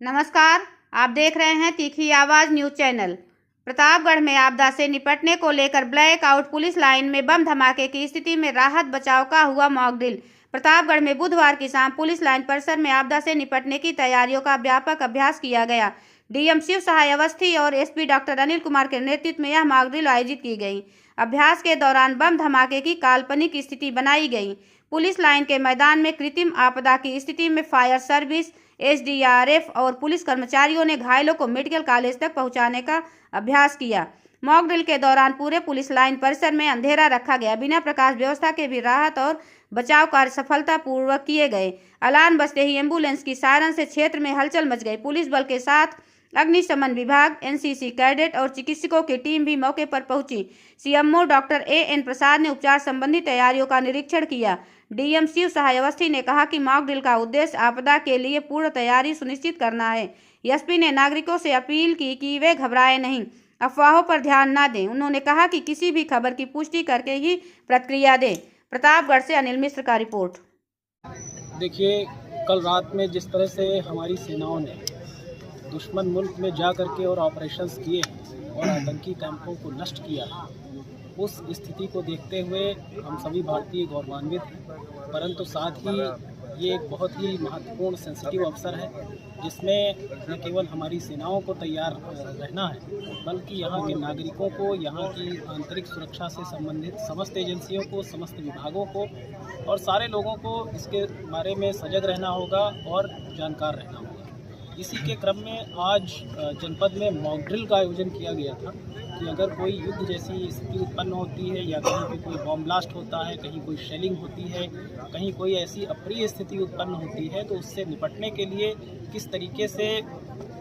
नमस्कार, आप देख रहे हैं तीखी आवाज न्यूज चैनल। प्रतापगढ़ में आपदा से निपटने को लेकर ब्लैक आउट पुलिस लाइन में बम धमाके की स्थिति में राहत बचाव का हुआ मॉक ड्रिल। प्रतापगढ़ में बुधवार की शाम पुलिस लाइन परिसर में आपदा से निपटने की तैयारियों का व्यापक अभ्यास किया गया। डीएम शिव सहाय अवस्थी और एसपी डॉक्टर अनिल कुमार के नेतृत्व में यह मॉक ड्रिल आयोजित की गई। अभ्यास के दौरान बम धमाके की काल्पनिक स्थिति बनाई गई। पुलिस लाइन के मैदान में कृत्रिम आपदा की स्थिति में फायर सर्विस, एसडीआरएफ और पुलिस कर्मचारियों ने घायलों को मेडिकल कॉलेज तक पहुंचाने का अभ्यास किया। मॉक ड्रिल के दौरान पूरे पुलिस लाइन परिसर में अंधेरा रखा गया। बिना प्रकाश व्यवस्था के भी राहत और बचाव कार्य सफलतापूर्वक किए गए। अलार्म बजते ही एम्बुलेंस की सायरन से क्षेत्र में हलचल मच गई। पुलिस बल के साथ अग्निशमन विभाग, एनसीसी कैडेट और चिकित्सकों की टीम भी मौके पर पहुंची। सीएमओ डॉक्टर एएन प्रसाद ने उपचार संबंधी तैयारियों का निरीक्षण किया। डीएम शिव सहाय अवस्थी ने कहा कि मॉक ड्रिल का उद्देश्य आपदा के लिए पूर्ण तैयारी सुनिश्चित करना है। एसपी ने नागरिकों से अपील की कि वे घबराएं नहीं, अफवाहों पर ध्यान न दें। उन्होंने कहा कि किसी भी खबर की पुष्टि करके ही प्रतिक्रिया दें। प्रतापगढ़ से अनिल मिश्र का रिपोर्ट। देखिए, कल रात में जिस तरह से हमारी सेनाओं ने दुश्मन मुल्क में जा करके और ऑपरेशंस किए और आतंकी कैंपों को नष्ट किया, उस स्थिति को देखते हुए हम सभी भारतीय गौरवान्वित हैं। परंतु साथ ही ये एक बहुत ही महत्वपूर्ण सेंसिटिव अवसर है जिसमें न केवल हमारी सेनाओं को तैयार रहना है, बल्कि यहाँ के नागरिकों को, यहाँ की आंतरिक सुरक्षा से संबंधित समस्त एजेंसियों को, समस्त विभागों को और सारे लोगों को इसके बारे में सजग रहना होगा और जानकार रहना होगा। इसी के क्रम में आज जनपद में मॉक ड्रिल का आयोजन किया गया था कि अगर कोई युद्ध जैसी स्थिति उत्पन्न होती है या कहीं पे कोई बॉम्ब ब्लास्ट होता है, कहीं कोई शेलिंग होती है, कहीं कोई ऐसी अप्रिय स्थिति उत्पन्न होती है, तो उससे निपटने के लिए किस तरीके से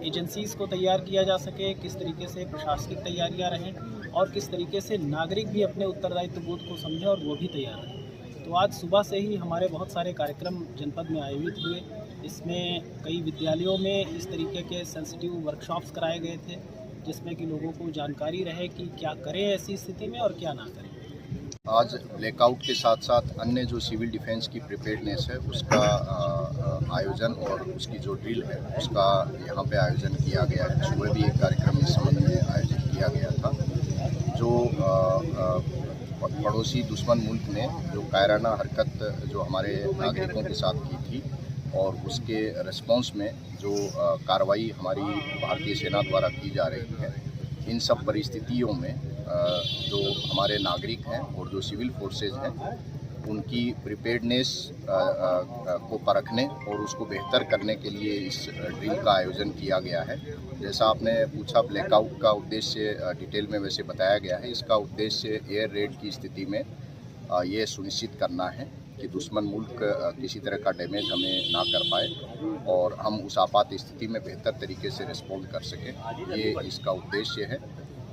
एजेंसीज़ को तैयार किया जा सके, किस तरीके से प्रशासनिक तैयारियाँ रहें और किस तरीके से नागरिक भी अपने उत्तरदायित्व बोध को समझें और वो भी तैयार रहें। तो आज सुबह से ही हमारे बहुत सारे कार्यक्रम जनपद में आयोजित हुए। इसमें कई विद्यालयों में इस तरीके के सेंसिटिव वर्कशॉप्स कराए गए थे जिसमें कि लोगों को जानकारी रहे कि क्या करें ऐसी स्थिति में और क्या ना करें। आज ब्लैकआउट के साथ साथ अन्य जो सिविल डिफेंस की प्रिपेयर्डनेस है उसका आयोजन और उसकी जो ड्रिल है उसका यहाँ पे आयोजन किया गया है। सुबह भी एक कार्यक्रम इस संबंध में आयोजित किया गया था। जो पड़ोसी दुश्मन मुल्क ने जो कायराना हरकत जो हमारे नागरिकों के साथ की थी और उसके रिस्पॉन्स में जो कार्रवाई हमारी भारतीय सेना द्वारा की जा रही है, इन सब परिस्थितियों में जो हमारे नागरिक हैं और जो सिविल फोर्सेज हैं उनकी प्रिपेयर्डनेस को परखने और उसको बेहतर करने के लिए इस ड्रिल का आयोजन किया गया है। जैसा आपने पूछा, ब्लैकआउट का उद्देश्य डिटेल में वैसे बताया गया है। इसका उद्देश्य एयर रेड की स्थिति में ये सुनिश्चित करना है कि दुश्मन मुल्क किसी तरह का डैमेज हमें ना कर पाए और हम उस आपात स्थिति में बेहतर तरीके से रिस्पॉन्ड कर सकें। ये इसका उद्देश्य है।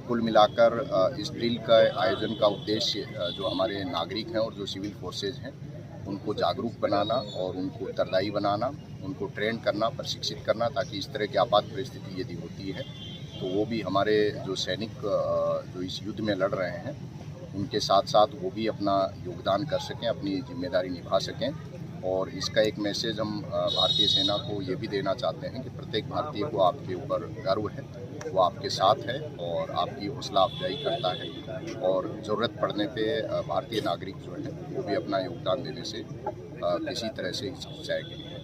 कुल मिलाकर इस ड्रिल का आयोजन का उद्देश्य जो हमारे नागरिक हैं और जो सिविल फोर्सेज हैं उनको जागरूक बनाना और उनको उत्तरदायी बनाना, उनको ट्रेन करना, प्रशिक्षित करना, ताकि इस तरह की आपात परिस्थिति यदि होती है तो वो भी हमारे जो सैनिक जो इस युद्ध में लड़ रहे हैं उनके साथ साथ वो भी अपना योगदान कर सकें, अपनी जिम्मेदारी निभा सकें। और इसका एक मैसेज हम भारतीय सेना को ये भी देना चाहते हैं कि प्रत्येक भारतीय को आपके ऊपर गर्व है, वो आपके साथ है और आपकी हौसला अफजाई करता है और ज़रूरत पड़ने पे भारतीय नागरिक जो है वो भी अपना योगदान देने से किसी तरह से हिचकिचाएंगे।